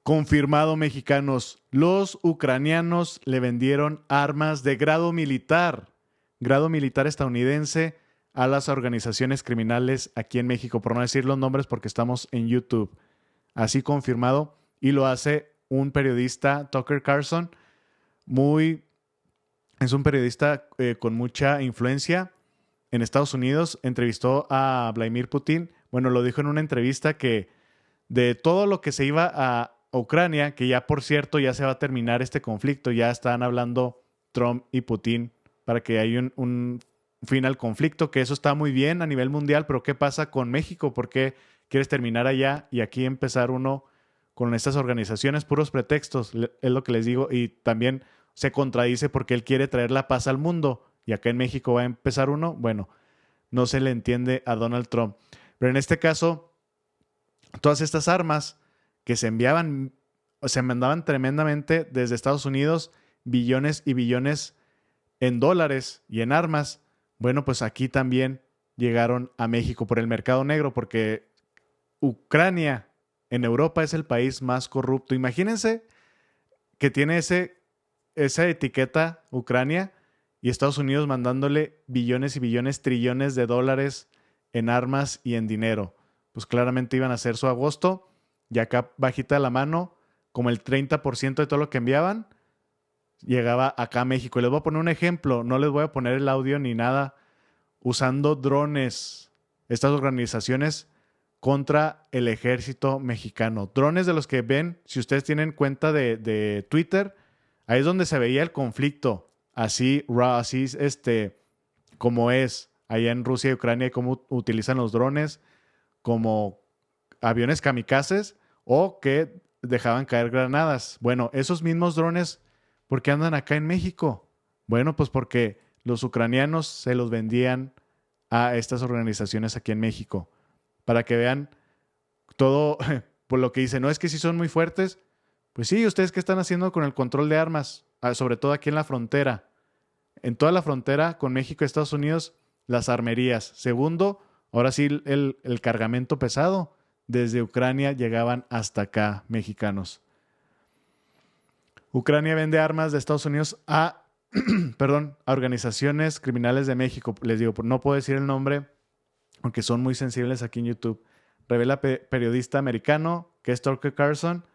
Confirmado, mexicanos. Los ucranianos le vendieron armas de grado militar estadounidense, a las organizaciones criminales aquí en México, por no decir los nombres porque estamos en YouTube. Así confirmado. Y lo hace un periodista, Tucker Carlson, muy... Es un periodista con mucha influencia en Estados Unidos. Entrevistó a Vladimir Putin. Bueno, lo dijo en una entrevista que de todo lo que se iba a Ucrania, que ya por cierto ya se va a terminar este conflicto, ya están hablando Trump y Putin para que haya un fin al conflicto, que eso está muy bien a nivel mundial, pero ¿qué pasa con México? ¿Por qué quieres terminar allá y aquí empezar uno con estas organizaciones? Puros pretextos, es lo que les digo, y también se contradice porque él quiere traer la paz al mundo y acá en México va a empezar uno. Bueno, no se le entiende a Donald Trump. Pero en este caso, todas estas armas que se enviaban, se mandaban tremendamente desde Estados Unidos, billones y billones en dólares y en armas. Bueno, pues aquí también llegaron a México por el mercado negro, porque Ucrania en Europa es el país más corrupto. Imagínense que tiene esa etiqueta Ucrania y Estados Unidos mandándole billones y billones, trillones de dólares en armas y en dinero. Pues claramente iban a hacer su agosto y acá bajita la mano, como el 30% de todo lo que enviaban, llegaba acá a México. Y les voy a poner un ejemplo, no les voy a poner el audio ni nada, usando drones, estas organizaciones contra el ejército mexicano. Drones de los que ven, si ustedes tienen cuenta de Twitter, ahí es donde se veía el conflicto, así, así como es allá en Rusia y Ucrania, y cómo utilizan los drones como aviones kamikazes o que dejaban caer granadas. Bueno, esos mismos drones, ¿por qué andan acá en México? Bueno, pues porque los ucranianos se los vendían a estas organizaciones aquí en México. Para que vean todo por lo que dice, no es que sí son muy fuertes. Pues sí, ¿ustedes qué están haciendo con el control de armas? Sobre todo aquí en la frontera. En toda la frontera con México y Estados Unidos, las armerías. Segundo, ahora sí el cargamento pesado. Desde Ucrania llegaban hasta acá, mexicanos. Ucrania vende armas de Estados Unidos a, perdón, a organizaciones criminales de México. Les digo, no puedo decir el nombre, aunque son muy sensibles aquí en YouTube. Revela periodista americano, que es Tucker Carlson,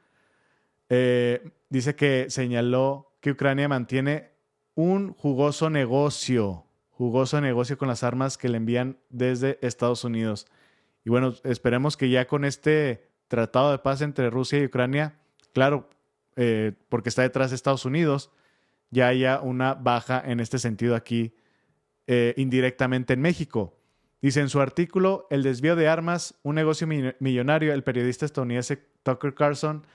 dice que señaló que Ucrania mantiene un jugoso negocio con las armas que le envían desde Estados Unidos. Y bueno, esperemos que ya con este tratado de paz entre Rusia y Ucrania, claro, porque está detrás de Estados Unidos, ya haya una baja en este sentido aquí, indirectamente en México. Dice en su artículo, El desvío de armas, un negocio millonario, el periodista estadounidense Tucker Carlson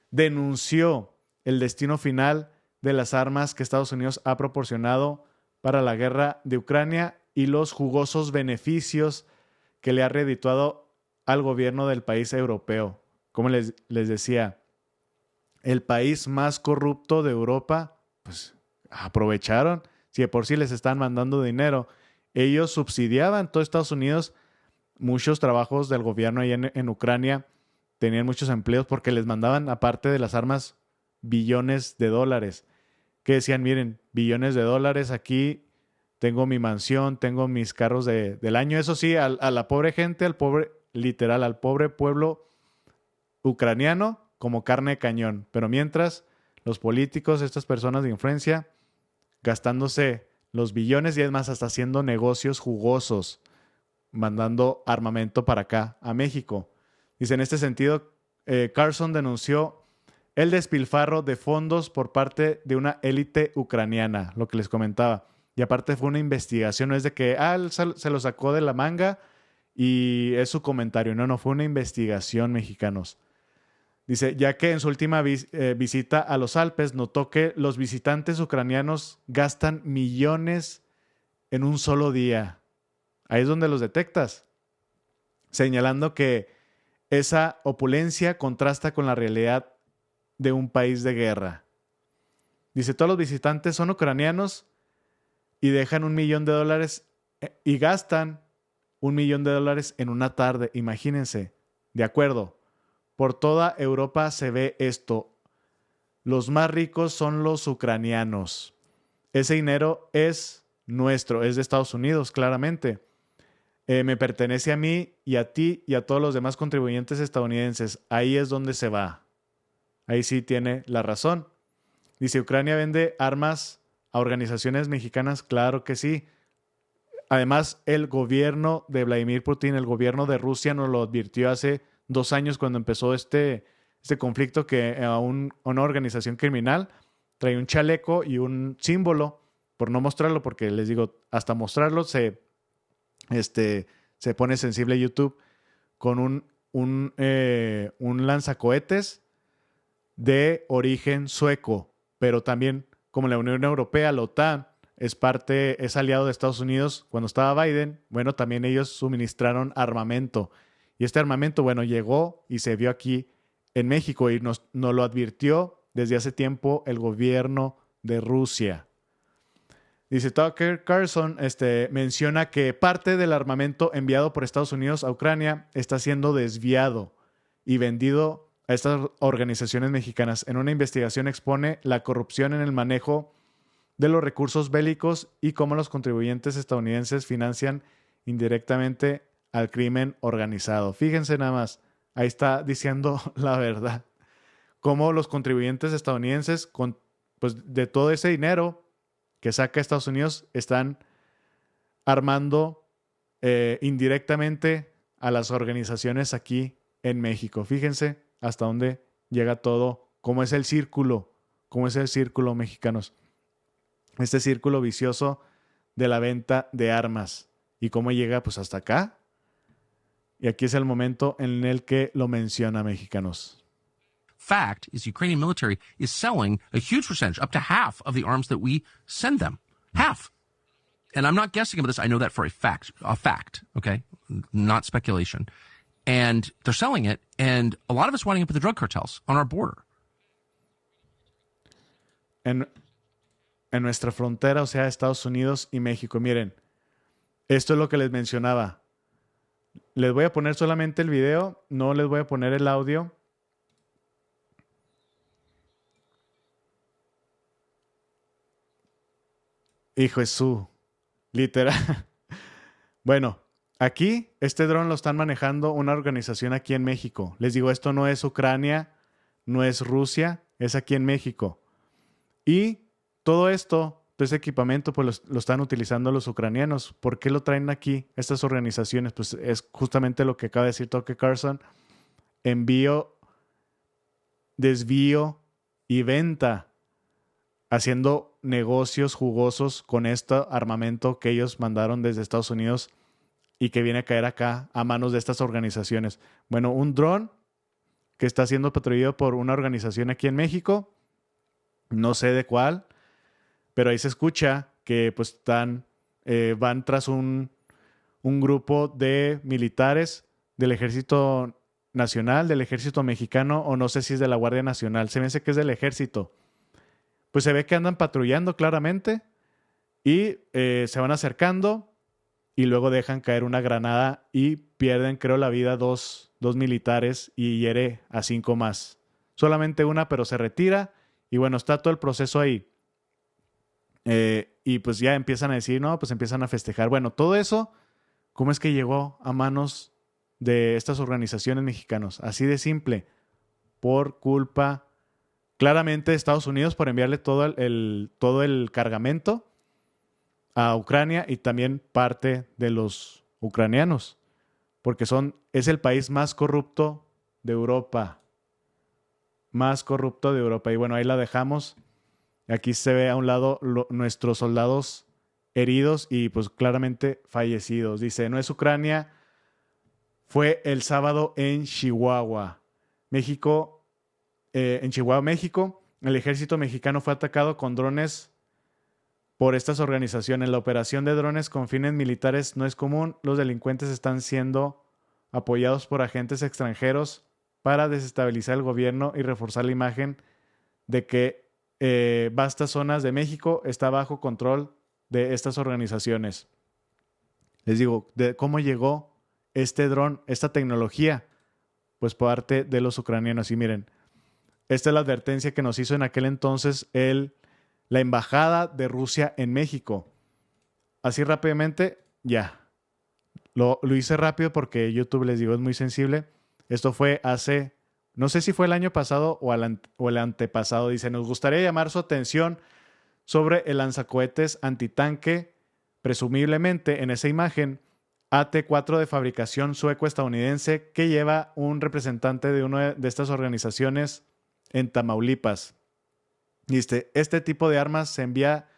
denunció el destino final de las armas que Estados Unidos ha proporcionado para la guerra de Ucrania y los jugosos beneficios que le ha redituado al gobierno del país europeo. Como les decía, el país más corrupto de Europa, pues aprovecharon. Si de por sí les están mandando dinero, ellos subsidiaban todo Estados Unidos, muchos trabajos del gobierno ahí en Ucrania, tenían muchos empleos porque les mandaban, aparte de las armas, billones de dólares. Que decían, miren, billones de dólares aquí, tengo mi mansión, tengo mis carros del año. Eso sí, a la pobre gente, al pobre, literal, al pobre pueblo ucraniano, como carne de cañón. Pero mientras, los políticos, estas personas de influencia, gastándose los billones y es más, hasta haciendo negocios jugosos, mandando armamento para acá, a México. Dice, en este sentido, Carlson denunció el despilfarro de fondos por parte de una élite ucraniana, lo que les comentaba. Y aparte fue una investigación, no es de que él se lo sacó de la manga y es su comentario. No, fue una investigación, mexicanos. Dice, ya que en su última visita a los Alpes notó que los visitantes ucranianos gastan millones en un solo día. Ahí es donde los detectas, señalando que esa opulencia contrasta con la realidad de un país de guerra. Dice, todos los visitantes son ucranianos y dejan $1,000,000 y gastan $1,000,000 en una tarde. Imagínense, de acuerdo, Por toda Europa se ve esto. Los más ricos son los ucranianos. Ese dinero es nuestro, es de Estados Unidos, claramente. Me pertenece a mí y a ti y a todos los demás contribuyentes estadounidenses. Ahí es donde se va. Ahí sí tiene la razón. Dice, ¿Ucrania vende armas a organizaciones mexicanas? Claro que sí. Además, el gobierno de Vladimir Putin, el gobierno de Rusia, nos lo advirtió hace 2 años cuando empezó este conflicto, que a una organización criminal trae un chaleco y un símbolo, por no mostrarlo, porque les digo, hasta mostrarlo se pone sensible YouTube, con un lanzacohetes de origen sueco, pero también como la Unión Europea, la OTAN, es aliado de Estados Unidos. Cuando estaba Biden, bueno, también ellos suministraron armamento. Y este armamento, bueno, llegó y se vio aquí en México y nos lo advirtió desde hace tiempo el gobierno de Rusia. Dice Tucker Carlson, menciona que parte del armamento enviado por Estados Unidos a Ucrania está siendo desviado y vendido a estas organizaciones mexicanas. En una investigación expone la corrupción en el manejo de los recursos bélicos y cómo los contribuyentes estadounidenses financian indirectamente al crimen organizado. Fíjense nada más, ahí está diciendo la verdad. Cómo los contribuyentes estadounidenses, pues de todo ese dinero que saca Estados Unidos, están armando indirectamente a las organizaciones aquí en México. Fíjense hasta dónde llega todo, cómo es el círculo mexicanos. Este círculo vicioso de la venta de armas y cómo llega pues hasta acá. Y aquí es el momento en el que lo menciona, mexicanos. Fact is, the Ukrainian military is selling a huge percentage, up to half of the arms that we send them. Half. And I'm not guessing about this. I know that for a fact, okay? Not speculation. And they're selling it, and a lot of it's winding up with the drug cartels on our border. En nuestra frontera, o sea, Estados Unidos y México. Miren, esto es lo que les mencionaba. Les voy a poner solamente el video, no les voy a poner el audio. Hijo de su, literal. Bueno, aquí este dron lo están manejando una organización aquí en México. Les digo, esto no es Ucrania, no es Rusia, es aquí en México. Y todo esto equipamiento, pues lo están utilizando los ucranianos. ¿Por qué lo traen aquí estas organizaciones? Pues es justamente lo que acaba de decir Tucker Carlson. Envío, desvío y venta, haciendo negocios jugosos con este armamento que ellos mandaron desde Estados Unidos y que viene a caer acá a manos de estas organizaciones. Bueno, un dron que está siendo patrullado por una organización aquí en México, no sé de cuál, pero ahí se escucha que pues van tras un grupo de militares del Ejército Nacional, del Ejército Mexicano, o no sé si es de la Guardia Nacional. Se me hace que es del Ejército. Pues se ve que andan patrullando claramente y se van acercando y luego dejan caer una granada y pierden, creo, la vida dos militares y hiere a 5 más. Solamente una, pero se retira y bueno, está todo el proceso ahí. Y pues ya empiezan a decir, no, pues empiezan a festejar. Bueno, todo eso, ¿cómo es que llegó a manos de estas organizaciones mexicanas? Así de simple, por culpa claramente de Estados Unidos por enviarle todo el cargamento a Ucrania y también parte de los ucranianos, porque es el país más corrupto de Europa. Más corrupto de Europa. Y bueno, ahí la dejamos. Aquí se ve a un lado nuestros soldados heridos y pues claramente fallecidos. Dice, no es Ucrania, fue el sábado en Chihuahua, México. En Chihuahua, México, el ejército mexicano fue atacado con drones por estas organizaciones. La operación de drones con fines militares no es común. Los delincuentes están siendo apoyados por agentes extranjeros para desestabilizar el gobierno y reforzar la imagen de que vastas zonas de México está bajo control de estas organizaciones. Les digo, de cómo llegó este dron, esta tecnología, pues por parte de los ucranianos. Y miren, esta es la advertencia que nos hizo en aquel entonces la embajada de Rusia en México. Así rápidamente, ya. Lo hice rápido porque YouTube, les digo, es muy sensible. Esto fue hace, no sé si fue el año pasado o el antepasado. Dice, nos gustaría llamar su atención sobre el lanzacohetes antitanque, presumiblemente en esa imagen, AT-4 de fabricación sueco-estadounidense que lleva un representante de una de estas organizaciones en Tamaulipas. Dice, este tipo de armas se envía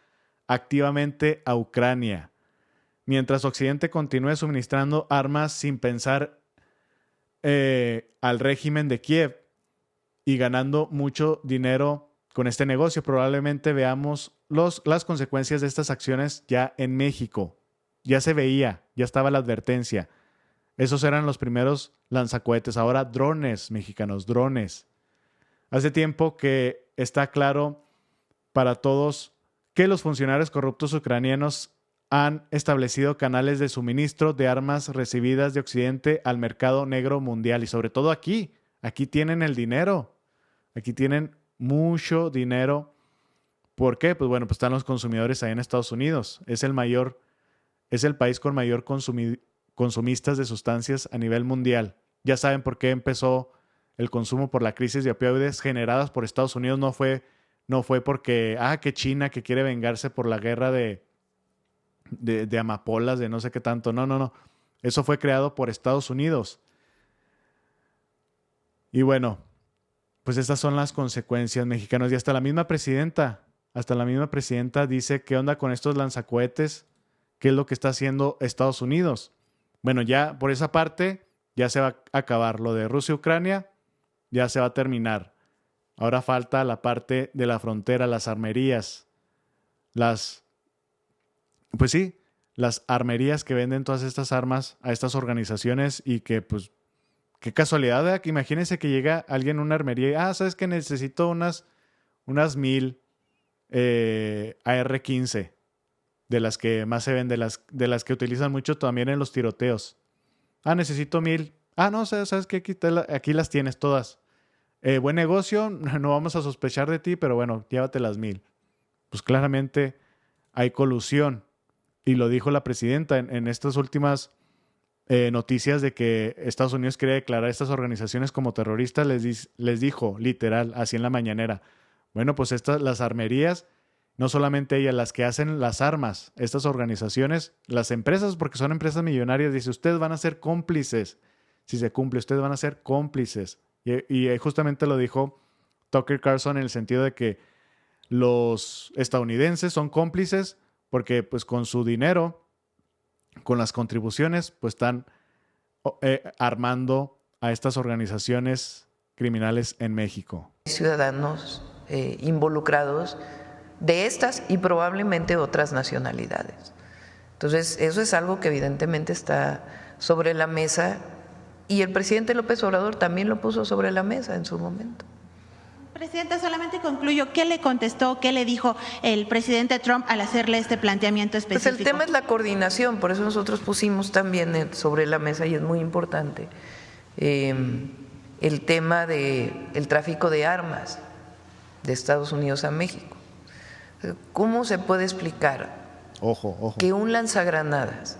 activamente a Ucrania, mientras Occidente continúe suministrando armas sin pensar al régimen de Kiev y ganando mucho dinero con este negocio. Probablemente veamos las consecuencias de estas acciones ya en México. Ya se veía, ya estaba la advertencia. Esos eran los primeros lanzacohetes. Ahora drones mexicanos, drones. Hace tiempo que está claro para todos que los funcionarios corruptos ucranianos han establecido canales de suministro de armas recibidas de Occidente al mercado negro mundial y sobre todo aquí. Aquí tienen el dinero. Aquí tienen mucho dinero. ¿Por qué? Pues bueno, pues están los consumidores ahí en Estados Unidos. Es el país con mayor consumistas de sustancias a nivel mundial. Ya saben por qué empezó el consumo por la crisis de opioides generadas por Estados Unidos. No fue porque, que China que quiere vengarse por la guerra de amapolas, de no sé qué tanto. No. Eso fue creado por Estados Unidos. Y bueno, pues estas son las consecuencias, mexicanos. Y hasta la misma presidenta dice qué onda con estos lanzacohetes, qué es lo que está haciendo Estados Unidos. Bueno, ya por esa parte ya se va a acabar. Lo de Rusia-Ucrania ya se va a terminar. Ahora falta la parte de la frontera, las armerías. Las armerías que venden todas estas armas a estas organizaciones y que, pues, qué casualidad, ¿verdad? Que imagínense que llega alguien a una armería y, ¿sabes qué? Necesito unas 1000 AR-15 de las que más se ven, de las que utilizan mucho también en los tiroteos. Necesito 1000. No, ¿sabes qué? Aquí las tienes todas. Buen negocio, no vamos a sospechar de ti, pero bueno, llévate las 1000. Pues claramente hay colusión. Y lo dijo la presidenta en estas últimas noticias de que Estados Unidos quiere declarar a estas organizaciones como terroristas. Les dijo, literal, así en la mañanera. Bueno, pues las armerías, no solamente ellas, las que hacen las armas, estas organizaciones, las empresas, porque son empresas millonarias, dice, ustedes van a ser cómplices. Si se cumple, ustedes van a ser cómplices. Y justamente lo dijo Tucker Carlson en el sentido de que los estadounidenses son cómplices porque pues con su dinero, con las contribuciones, pues están armando a estas organizaciones criminales en México. Ciudadanos involucrados de estas y probablemente otras nacionalidades. Entonces, eso es algo que evidentemente está sobre la mesa y el presidente López Obrador también lo puso sobre la mesa en su momento. Presidenta, solamente concluyo. ¿Qué le contestó, qué le dijo el presidente Trump al hacerle este planteamiento específico? Pues el tema es la coordinación, por eso nosotros pusimos también sobre la mesa, y es muy importante, el tema del tráfico de armas de Estados Unidos a México. ¿Cómo se puede explicar que un lanzagranadas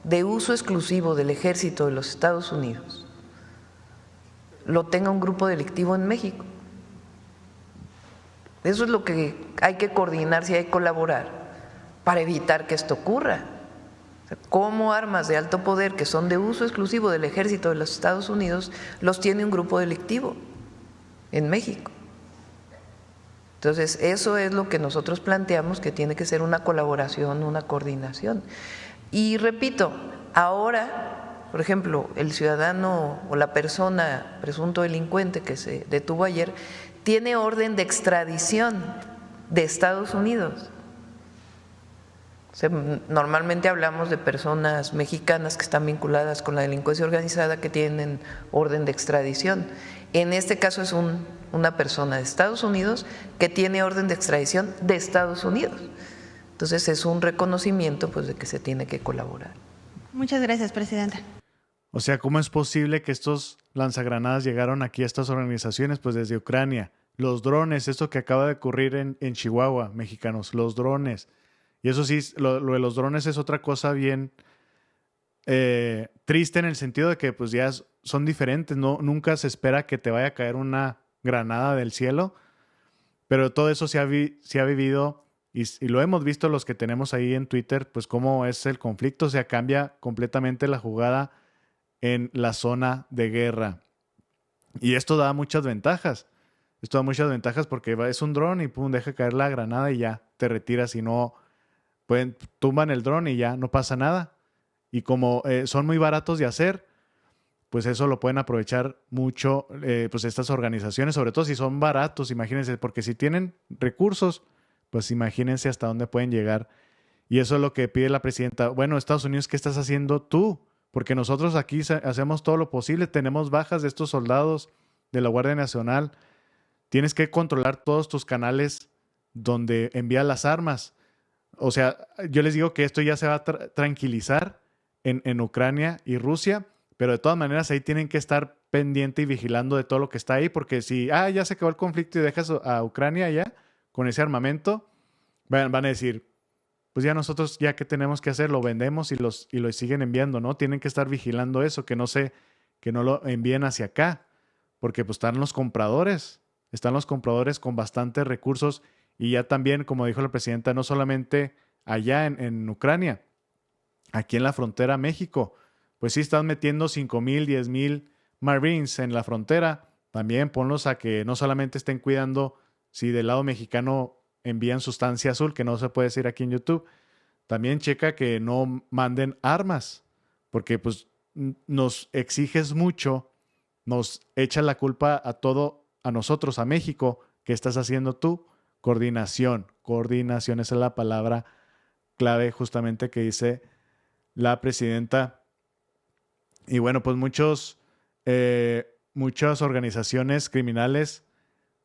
de uso exclusivo del ejército de los Estados Unidos lo tenga un grupo delictivo en México? Eso es lo que hay que coordinar, si hay que colaborar para evitar que esto ocurra. ¿Cómo armas de alto poder que son de uso exclusivo del ejército de los Estados Unidos los tiene un grupo delictivo en México? Entonces, eso es lo que nosotros planteamos, que tiene que ser una colaboración, una coordinación. Y repito, ahora, por ejemplo, el ciudadano o la persona presunto delincuente que se detuvo ayer tiene orden de extradición de Estados Unidos. Normalmente hablamos de personas mexicanas que están vinculadas con la delincuencia organizada que tienen orden de extradición. En este caso es una persona de Estados Unidos que tiene orden de extradición de Estados Unidos. Entonces es un reconocimiento, pues, de que se tiene que colaborar. Muchas gracias, presidenta. O sea, ¿cómo es posible que estos lanzagranadas llegaron aquí a estas organizaciones? Pues desde Ucrania. Los drones, esto que acaba de ocurrir en Chihuahua, mexicanos, los drones. Y eso sí, lo de los drones es otra cosa bien triste en el sentido de que pues ya son diferentes. No, nunca se espera que te vaya a caer una granada del cielo, pero todo eso se ha vivido y lo hemos visto los que tenemos ahí en Twitter, pues cómo es el conflicto. O sea, cambia completamente la jugada en la zona de guerra. Y esto da muchas ventajas. Esto da muchas ventajas porque es un dron y pum, deja caer la granada y ya te retiras y no tumban el dron y ya no pasa nada. Y como son muy baratos de hacer, pues eso lo pueden aprovechar mucho pues estas organizaciones, sobre todo si son baratos, imagínense, porque si tienen recursos, pues imagínense hasta dónde pueden llegar. Y eso es lo que pide la presidenta. Bueno, Estados Unidos, ¿qué estás haciendo tú? Porque nosotros aquí hacemos todo lo posible, tenemos bajas de estos soldados de la Guardia Nacional. Tienes que controlar todos tus canales donde envías las armas. O sea, yo les digo que esto ya se va a tranquilizar en Ucrania y Rusia, pero de todas maneras ahí tienen que estar pendiente y vigilando de todo lo que está ahí, porque si ya se acabó el conflicto y dejas a Ucrania ya con ese armamento, van a decir, pues ya nosotros ya que tenemos que hacer, lo vendemos y los siguen enviando, ¿no? Tienen que estar vigilando eso, que no lo envíen hacia acá, porque pues están los compradores con bastantes recursos y ya también, como dijo la presidenta, no solamente allá en Ucrania, aquí en la frontera México, pues sí están metiendo 5,000, 10,000 Marines en la frontera, también ponlos a que no solamente estén cuidando si del lado mexicano envían sustancia azul, que no se puede decir aquí en YouTube, también checa que no manden armas, porque pues nos exiges mucho, nos echas la culpa a todo, a nosotros, a México. ¿Qué estás haciendo tú? Coordinación, esa es la palabra clave justamente que dice la presidenta. Y bueno, pues muchas organizaciones criminales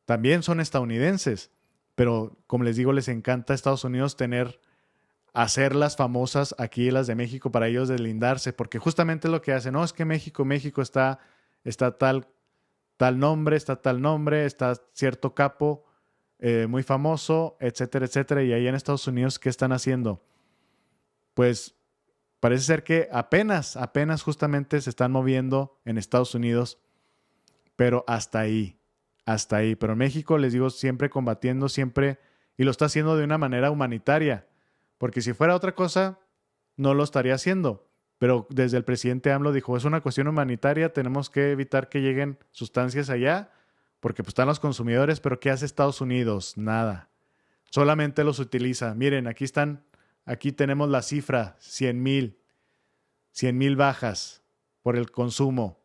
también son estadounidenses, pero como les digo, les encanta a Estados Unidos hacerlas famosas aquí, las de México, para ellos deslindarse, porque justamente lo que hacen, no, es que México está tal nombre, está cierto capo muy famoso, etcétera, etcétera, y ahí en Estados Unidos, ¿qué están haciendo? Pues parece ser que apenas justamente se están moviendo en Estados Unidos, pero hasta ahí. Pero en México, les digo, siempre combatiendo, siempre, y lo está haciendo de una manera humanitaria, porque si fuera otra cosa, no lo estaría haciendo. Pero desde el presidente AMLO dijo, es una cuestión humanitaria, tenemos que evitar que lleguen sustancias allá, porque pues están los consumidores, pero ¿qué hace Estados Unidos? Nada. Solamente los utiliza. Miren, aquí tenemos la cifra, 100,000 bajas por el consumo.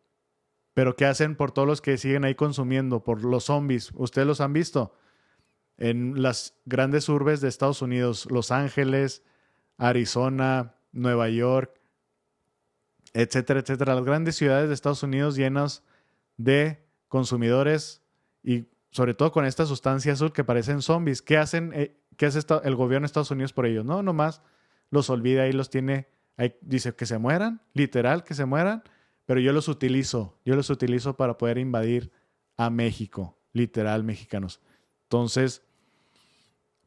Pero ¿qué hacen por todos los que siguen ahí consumiendo? Por los zombies. ¿Ustedes los han visto? En las grandes urbes de Estados Unidos, Los Ángeles, Arizona, Nueva York, etcétera, etcétera. Las grandes ciudades de Estados Unidos llenas de consumidores y sobre todo con esta sustancia azul que parecen zombies. ¿Qué hace el gobierno de Estados Unidos por ellos? No, nomás los olvida y los tiene, ahí dice que se mueran, literal que se mueran, pero yo los utilizo para poder invadir a México, literal, mexicanos. Entonces,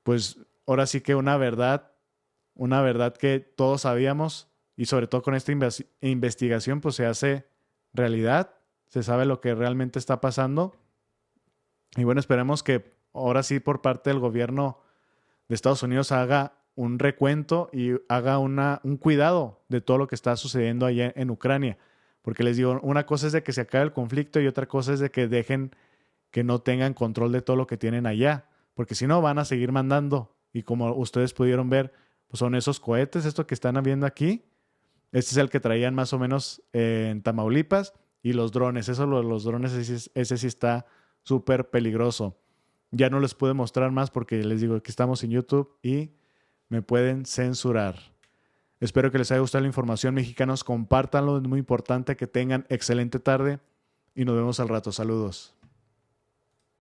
pues ahora sí que una verdad que todos sabíamos y sobre todo con esta investigación pues se hace realidad, se sabe lo que realmente está pasando y bueno, esperemos que ahora sí por parte del gobierno de Estados Unidos haga un recuento y haga un cuidado de todo lo que está sucediendo allá en Ucrania, porque les digo, una cosa es de que se acabe el conflicto y otra cosa es de que dejen que no tengan control de todo lo que tienen allá, porque si no van a seguir mandando y como ustedes pudieron ver, pues son esos cohetes, esto que están viendo aquí. Este es el que traían más o menos en Tamaulipas y los drones. Los drones, ese sí está súper peligroso. Ya no les puedo mostrar más porque les digo que estamos en YouTube y me pueden censurar. Espero que les haya gustado la información, mexicanos. Compártanlo, es muy importante. Que tengan excelente tarde y nos vemos al rato. Saludos.